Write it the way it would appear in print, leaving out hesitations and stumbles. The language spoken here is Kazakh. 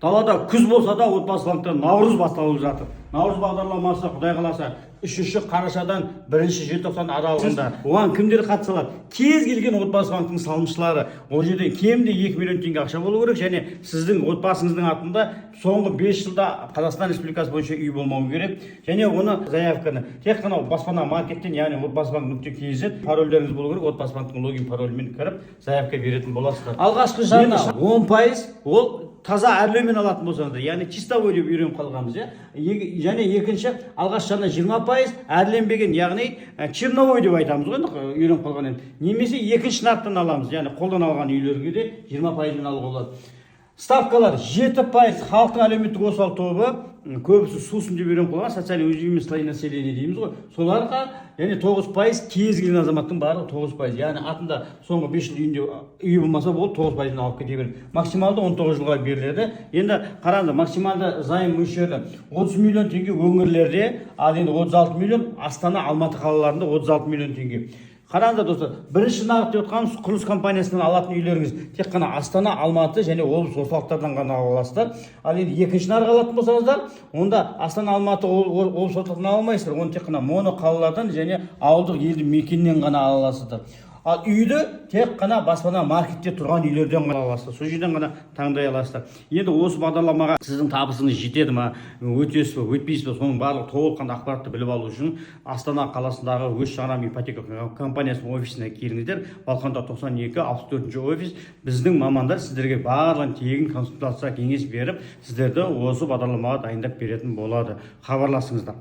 Далада күз болса да отбасы банктан Наурыз басталып жатыр. Наурыз бағдарламасы Құдай қаласа 3 қарашадан 1 желтоқсан аралығында. Оған кімдер қатыса алады? Кез келген отбасы банктың салымшылары. Ол жерде кемінде 2 миллион теңге ақша болу керек және сіздің отбасыңыздың атында соңғы 5 жылда Қазақстан Республикасы бойынша үй болмауы керек. Және оны заявканы тек қана баспана маркеттен, яғни отбасыбанк.kz парольдеріңіз болу керек. Отбасыбанктың логин паролімен кіріп заявка беретін боласыздар. Алғашқы жарна 10% ол таза әрлеумен алатын болсаңыздар, яғни чистовой деп үйреніп қалғанбыз, және екінші алғаш жарна 20% әрленбеген, яғни черновой деп айтамыз ғой, үйреніп қалған енді. Немесе екінші нарықтан аламыз, яғни қолдан алған үйлерге де 20%-мен алуға болады. Ставкалар 7% халықтың әлеуметтік осал тобы, көбісі сусын деп үйреніп қалған, социальный уязвимый слой населения дейміз ғой. Соларға және 9% кез келген азаматтың барлығы 9%. Яғни атында соңғы 5 жыл үйінде үй болмаса болды, 9%-ын алып кете береді. Максималды 19 жылға беріледі. Енді қараңыз, максималды займ мөлшері 30 миллион теңге өңірлерде, ал енді 36 миллион Астана, Алматы қалаларында 36 миллион теңге. Қараңыздар достар, бірінші нарық деп отқанымыз құрылыс компаниясынан алатын үйлеріңіз тек қана Астана, Алматы және облыс орталықтардан ғана аласыздар. Ал енді екінші нарық алатын болсаңыздар, онда Астана, Алматы, облыс орталықтарынан алмайсыздар. Оны тек қана моно қалалардан және ауылдық елді мекеннен ғана ала аласыздар. Ал үйді тек қана баспана маркетте тұрған үйлерден ғана аласыздар. Сол жерден ғана таңдай аласыздар. Енді осы бағдарламаға сіздің табысыңыз жетеді ме, өтесіз бе, өтпейсіз бе, соның барлық толыққанды ақпаратты біліп алу үшін Астана қаласындағы өз шағырам ипотека компаниясының офисіне келіңіздер. Балқанда 92-64 офис. Біздің мамандар сіздерге барлығын тегін консультация кеңес беріп, сіздерді осы бағдарламаға дайындап беретін болады. Хабарласыңыздар.